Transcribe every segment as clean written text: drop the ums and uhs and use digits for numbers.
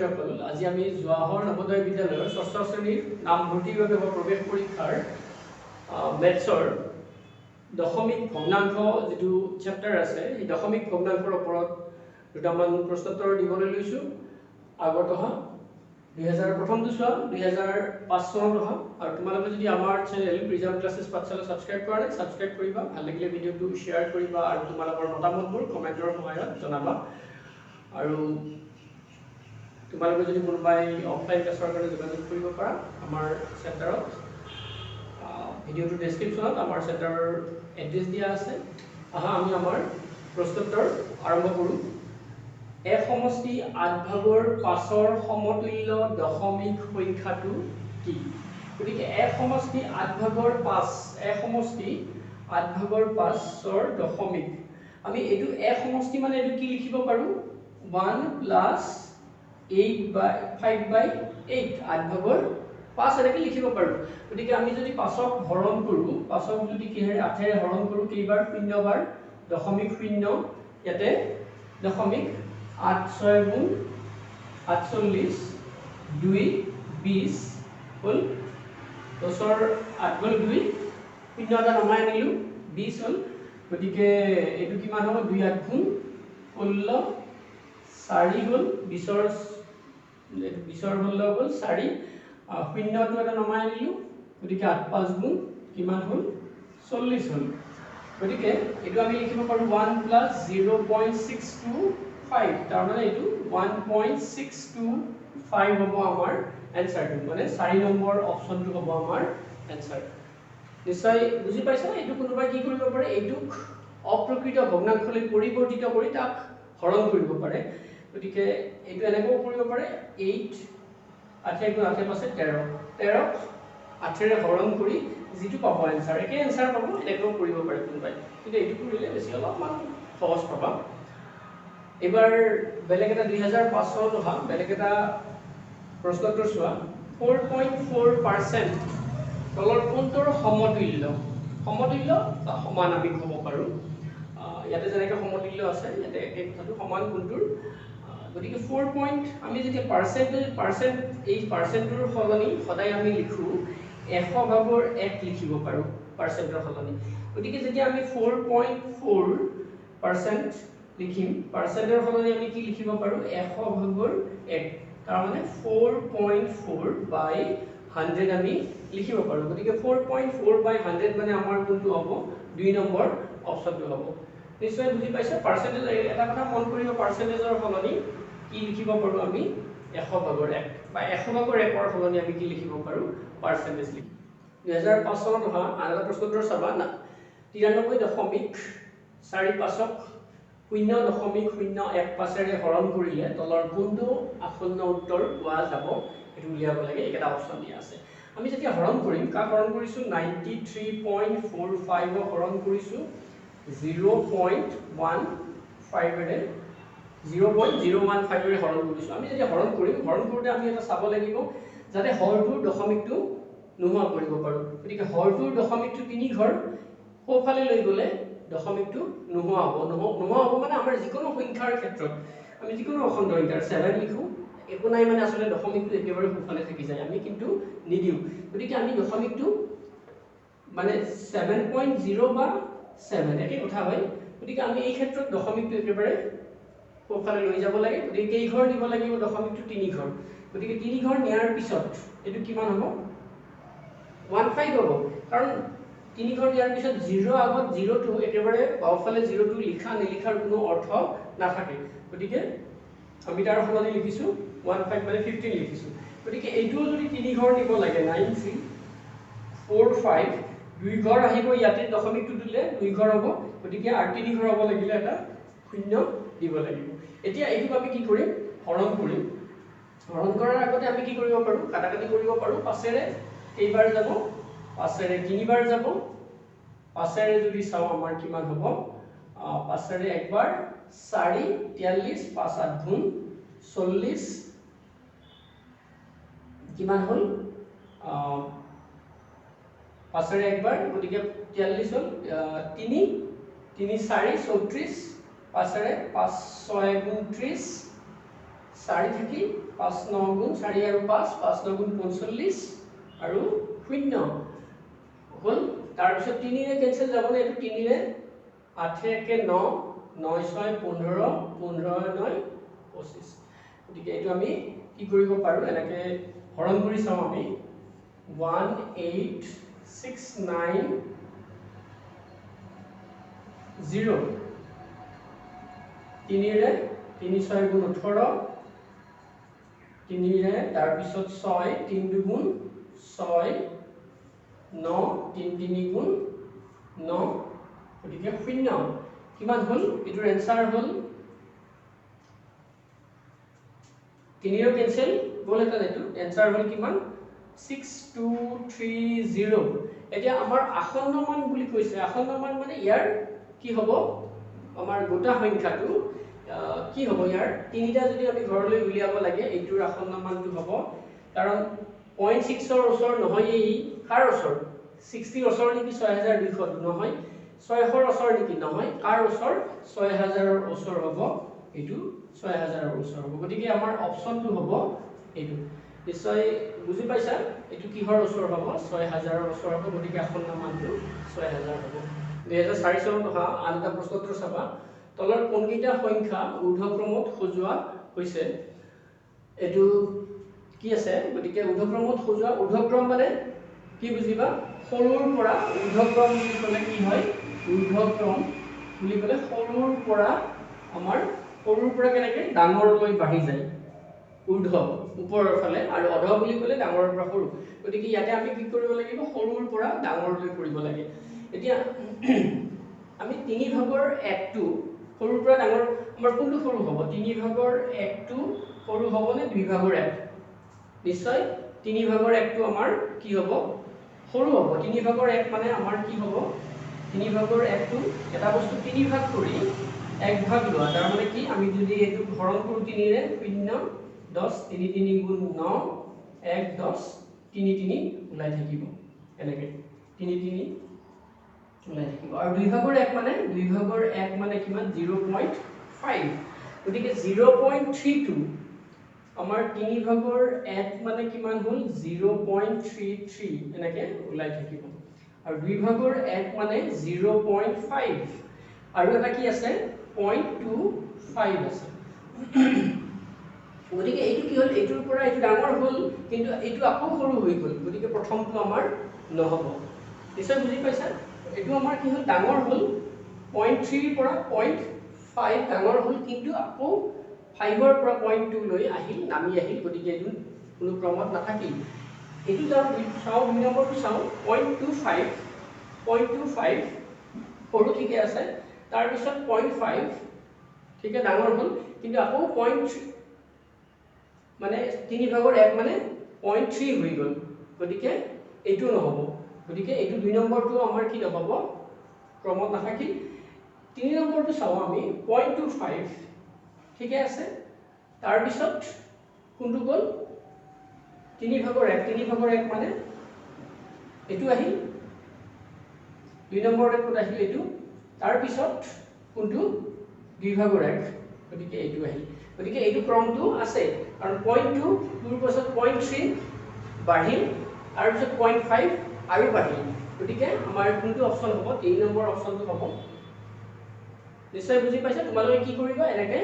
ছাত্ৰীসকল, আজি আমি জৱাহৰ নৱোদয় বিদ্যালয়ৰ ষষ্ঠ শ্ৰেণীৰ নামভৰ্তিৰ বাবে প্ৰৱেশ পৰীক্ষাৰ মেথছৰ দশমিক ভগ্নাংশ যিটো চেপ্টাৰ আছে, এই দশমিক ভগ্নাংশৰ ওপৰত দুটামান প্ৰশ্নোত্তৰ দিবলৈ লৈছোঁ। আগত অহা 2000 প্ৰথমটো চোৱা 2005 চনত অহা। আৰু তোমালোকে যদি আমাৰ চেনেল প্ৰিজম ক্লাছেছ পাঠশালা ছাবস্ক্ৰাইব কৰা নাই, ছাবস্ক্ৰাইব কৰিবা। ভাল লাগিলে ভিডিঅ'টো শ্বেয়াৰ কৰিবা আৰু তোমালোকৰ মতামতবোৰ কমেণ্টৰ সহায়ত জনাবা। আৰু তোমালোকে যদি কোনোবাই অফলাইন ক্লাছৰ কাৰণে যোগাযোগ কৰিব পাৰা আমাৰ চেণ্টাৰত, ভিডিঅ'টোৰ ডেছক্ৰিপশ্যনত আমাৰ চেণ্টাৰৰ এড্ৰেছ দিয়া আছে। আহা আমি আমাৰ প্ৰশ্নোত্তৰ আৰম্ভ কৰোঁ। এক সমষ্টি 8 ভাগৰ 5ৰ সমতুল্য দশমিক সংখ্যাটো কি? গতিকে এক সমষ্টি 8 ভাগৰ 5, এক সমষ্টি 8 ভাগৰ 5ৰ দশমিক, আমি এইটো এক সমষ্টি মানে এইটো কি লিখিব পাৰোঁ? 1 + 5/8, 8 ভাগৰ 5 এনেকৈ লিখিব পাৰোঁ। গতিকে আমি যদি 5ক হৰণ কৰোঁ, 5ক যদি কিহেৰে 8ৰে হৰণ কৰোঁ, কেইবাৰ? 0 বাৰ, দশমিক 0, ইয়াতে দশমিক 8 6 গুণ 48, 2 20 হ'ল, 10ৰ 8 গ'ল 2, 0 এটা নমাই আনিলোঁ, 20 হ'ল। গতিকে এইটো কিমান হ'ব? 2 8 গুণ 16, 4 গ'ল, 20ৰ 16 গ'ল 4, 0টো এটা নমাই আনিলোঁ। গতিকে 8 5 গুণ কিমান হ'ল? 40 হ'ল। গতিকে এইটো আমি লিখিব পাৰোঁ 1 + 0.625, তাৰমানে এইটো 1.625 হ'ব আমাৰ এনচাৰটো, মানে 4 নম্বৰ অপশ্যনটো হ'ব আমাৰ এনচাৰ। নিশ্চয় বুজি পাইছা? এইটো কোনোবাই কি কৰিব পাৰে? এইটোক অপ্ৰকৃত ভগ্নাংশলৈ পৰিৱৰ্তিত কৰি তাক হৰণ কৰিব পাৰে। গতিকে এইটো এনেকৈও কৰিব পাৰে, 8 8 গুণ 8 পাছে 13, 13ক 8ৰে হৰণ কৰি যিটো পাব এনচাৰ, একে এনচাৰ পাব, এনেকৈও কৰিব পাৰে কোনোবাই। কিন্তু এইটো কৰিলে বেছি অলপমান সহজ পাবা। এবাৰ বেলেগ এটা 2005 চনত অহা বেলেগ এটা প্ৰশ্নোত্তৰ চোৱা। 4.4% তলৰ কোনটোৰ সমতুল্য? সমতুল্য বা সমান আমি ক'ব পাৰোঁ। ইয়াতে যেনেকৈ সমতুল্য আছে, ইয়াতে এই কথাটো সমান কোনটোৰ। গতিকে 4 পইণ্ট, আমি যেতিয়া পাৰ্চেণ্ট এই পাৰ্চেণ্টটোৰ সলনি সদায় আমি লিখোঁ 100 ভাগৰ 1 লিখিব পাৰোঁ পাৰ্চেণ্টৰ সলনি। গতিকে যেতিয়া আমি 4.4% লিখিম, পাৰ্চেণ্টৰ সলনি আমি কি লিখিব পাৰোঁ? 100 ভাগৰ 1, তাৰমানে 4.4/100 আমি লিখিব পাৰোঁ। গতিকে 4.4/100 মানে আমাৰ কোনটো হ'ব? 2 নম্বৰ অপশ্যনটো হ'ব। নিশ্চয় বুজি পাইছে? পাৰ্চেণ্টেজ এটা কথা মন কৰিব, পাৰ্চেণ্টেজৰ সলনি কি লিখিব পাৰোঁ আমি? 100 ভাগৰ 1, বা 100 ভাগৰ 1ৰ সলনি আমি কি লিখিব পাৰোঁ? পাৰ্চেণ্টেজ লিখিম। 2005 চনত অহা আন এটা প্ৰশ্নোত্তৰ চাবা না। 93.45ক 0.01৫ৰে হৰণ কৰিলে তলৰ কোনটো আসন্ন উত্তৰ পোৱা যাব? সেইটো উলিয়াব লাগে। এইকেইটা অপশ্যন দিয়া আছে। আমি যেতিয়া হৰণ কৰিম, কাক হৰণ কৰিছোঁ? 93.45ক হৰণ কৰিছোঁ 0.15ৰে, 0.015ৰে হৰণ কৰিছোঁ। আমি যেতিয়া হৰণ কৰিম, হৰণ কৰোঁতে আমি এটা চাব লাগিব যাতে হৰটোৰ দশমিকটো নোহোৱা কৰিব পাৰোঁ। গতিকে হৰটোৰ দশমিকটো 3 ঘৰ, সোঁফালে লৈ গ'লে দশমিকটো নোহোৱা হ'ব। নোহোৱা হ'ব মানে আমাৰ যিকোনো সংখ্যাৰ ক্ষেত্ৰত, আমি যিকোনো অখণ্ড সংখ্যাৰ 7 লিখোঁ, একো নাই মানে আচলতে দশমিকটো একেবাৰে সোঁফালে থাকি যায়, আমি কিন্তু নিদিওঁ। গতিকে আমি দশমিকটো মানে 7.0 বা 7 একে কথা হয়। গতিকে আমি এই ক্ষেত্ৰত দশমিকটো একেবাৰে সোঁফালে লৈ যাব লাগে। গতিকে কেইঘৰ নিব লাগিব? দশমিকটো 3 ঘৰ। গতিকে 3 ঘৰ নিয়াৰ পিছত এইটো কিমান হ'ব? 15 হ'ব। কাৰণ 3 ঘৰ নিয়াৰ পিছত 0 আগত 0টো একেবাৰে বাওঁফালে 0টো লিখা নিলিখাৰ কোনো অৰ্থ নাথাকে। গতিকে আমি তাৰ সলনি লিখিছোঁ 15 মানে 15 লিখিছোঁ। গতিকে এইটোও যদি 3 ঘৰ নিব লাগে, 9 3 4 5, 2 ঘৰ আহিব, ইয়াতে দশমিকটো দিলে 2 ঘৰ হ'ব। গতিকে আৰু 3 ঘৰ হ'ব লাগিলে এটা 0 দিব লাগিব। এতিয়া এইটোক আমি কি কৰিম? হৰণ কৰিম। হৰণ কৰাৰ আগতে আমি কি কৰিব পাৰোঁ? কাটাকাটি কৰিব পাৰোঁ। 5ৰে কেইবাৰ যাব? 5ৰে 3 বাৰ যাব। 5ৰে যদি চাওঁ আমাৰ কিমান হ'ব? 5ৰে একবাৰ 4 43, 5 8 গুণ 40, কিমান হ'ল? 5ৰে একবাৰ, গতিকে 43 হ'ল, 3 3 4 34, 5ৰে 5 6 গুণ 30, 4 থাকিল 5 9 গুণ 4 আৰু 5 5 9 গুণ 45 আৰু 0 হল তাৰ পিছত 3 ৰে কেনসেল যাব না এটো 3 ৰে 8 একে 9 9 6 15 15 9 25 গতিকে এটো আমি কি কৰিব পাৰো এনেকে হৰণ কৰি চাও আমি 1869 0 3 रे 3 6 গুণ 18 3 रे তাৰ পিছত 6 3 2 গুণ 6 9 3 3 গুণ 9 গতিকে 0 কিমান হল এটোৰ এনসাৰ হল 3 ৰ কেনসেল গল এটা এটো এনসাৰ হল কিমান 6230 এতিয়া আমাৰ আসন্ন মান বুলি কৈছে আসন্ন মান মানে ইয়াৰ কি হ'ব আমাৰ গোটা সংখ্যাটো কি হ'ব ইয়াৰ তিনিটা যদি আমি ঘৰলৈ উলিয়াব লাগে এইটোৰ আসন্ন মানটো হ'ব কাৰণ 0.6 ৰ ওচৰ নহয় এই কাৰ ওচৰ 60 ওচৰ নেকি 6200 নহয় 600 ৰ ওচৰ নেকি নহয় কাৰ ওচৰ 6000 ৰ ওচৰ হ'ব এইটো 6000 ৰ ওচৰ হ'ব গতিকে আমাৰ অপচনটো হ'ব এইটো নিশ্চয় বুজি পাইছা এইটো কিহৰ ওচৰ হ'ব 6000 ৰ ওচৰ হ'ব গতিকে আসন্ন মানটো 6000 হ'ব 2004 চনত অহা আন এটা প্ৰশ্নটো চাবা তলৰ কোনকেইটা সংখ্যা ঊৰ্ধ্বক্ৰমত সজোৱা হৈছে এটো কি আছে গতিকে ঊৰ্ধ্বক্ৰমত সজোৱা ঊৰ্ধ্বক্ৰম মানে কি বুজিবা সৰুৰ পৰা ঊৰ্ধ্বক্ৰম বুলি ক'লে কি হয় ঊৰ্ধ্বক্ৰম বুলি ক'লে সৰুৰ পৰা আমাৰ সৰুৰ পৰা কেনেকৈ ডাঙৰলৈ বাঢ়ি যায় ঊৰ্ধ্ব ওপৰৰ ফালে আৰু অধ বুলি ক'লে ডাঙৰৰ পৰা সৰু গতিকে ইয়াতে আমি কি কৰিব লাগিব সৰুৰ পৰা ডাঙৰলৈ কৰিব লাগে এতিয়া আমি 3 ভাগৰ 1 টো সৰুৰ পৰা ডাঙৰ আমাৰ কোনটো সৰু হ'ব 3 ভাগৰ 1 টো সৰু হ'ব নে 2 ভাগৰ 1 নিশ্চয় 3 ভাগৰ 1 টো আমাৰ কি হ'ব সৰু হ'ব 3 ভাগৰ 1 মানে আমাৰ কি হ'ব 3 ভাগৰ 1 টো এটা বস্তু 3 ভাগ কৰি 1 ভাগ লোৱা তাৰ মানে কি আমি যদি এটো হৰণ কৰো 3 ৰে 0 10 3 3 গুণ 9 1 10 3 3 ওলাই থাকিব এনেকে 3 3 ওলাই থাকিব আৰু 2 ভাগৰ 1 মানে কিমান 0.5 গতিকে 0.32 আমাৰ 3 ভাগৰ 1 মানে কিমান হ'ল 0.33 এনেকে ওলাই থাকিব আৰু 2 ভাগৰ 1 মানে 0.5 আৰু এটা কি আছে 0.25 আছে গতিকে এইটো কি হ'ল এইটোৰ পৰা এইটো ডাঙৰ হ'ল কিন্তু এইটো আকৌ সৰু হৈ গ'ল গতিকে প্ৰথমটো আমাৰ নহব নিশ্চয় বুজি পাইছা এইটো আমাৰ কি হ'ল ডাঙৰ হ'ল 0.3 ৰ পৰা 0.5 ডাঙৰ হ'ল কিন্তু আকৌ 5 ৰ পৰা 0.2 লৈ আহিল নামি আহিল গতিকে এইটো কোনো ক্ৰমত নাথাকিল এইটো যাও চাও 2 নম্বৰটো চাও 0.25 সৰু ঠিকে আছে তাৰ পিছত 0.5 ঠিকে ডাঙৰ হ'ল কিন্তু আকৌ 0.3 মানে 3 ভাগৰ 1 মানে 0.3 হৈ গ'ল গতিকে এইটো নহব গতিকে এইটো 2 নম্বৰটো আমাৰ কি নহব ক্ৰমত নাথাকিল 3 নম্বৰটো চাও আমি 0.25 ঠিকে আছে তাৰ পিছত কোনটো গ'ল 3 ভাগৰ 1 মানে এইটো আহিল 2 নম্বৰতে কোন আহিল এইটো তাৰ পিছত কোনটো 2 ভাগৰ 1 গতিকে এইটো আহিল গতিকে এইটো ক্ৰমটো আছে কাৰণ 0.2 টুৰ পাছত 0.3 বাঢ়িল তাৰ পিছত 0.5 আৰু বাঢ়িল গতিকে আমাৰ কোনটো অপচন হ'ব 3 নম্বৰ অপচনটো হ'ব নিশ্চয় বুজি পাইছা তোমালোকে কি কৰিবা এনেকে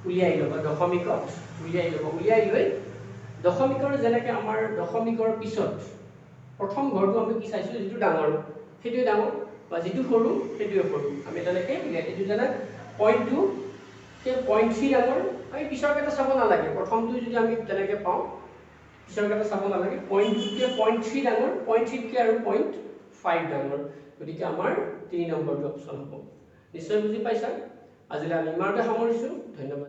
উলিয়াই লবা দশমিকত উলিয়াই লৈ দশমিকৰ যেনেকে আমাৰ দশমিকৰ পিছত প্ৰথম ঘৰটো আমি কি চাইছো যেটো ডাঙৰ হেতুই ডাঙৰ বা যেটো সৰু হেতুই সৰু আমি তেনেকে এইটো জানা 0.2 কে 0.3 ডাঙৰ আমি পিছৰ কেটা চাব নালাগে প্ৰথমটো যদি আমি তেনেকে পাও পিছৰ কেটা চাব নালাগে 0.2 কে 0.3 ডাঙৰ 0.3 কে আৰু 0.5 ডাঙৰ গতিকে আমাৰ 3 নম্বৰটো অপচন হ'ব নিশ্চয় বুজি পাইছা আজিলৈ আমি ইমানতে সামৰিছো ধন্যবাদ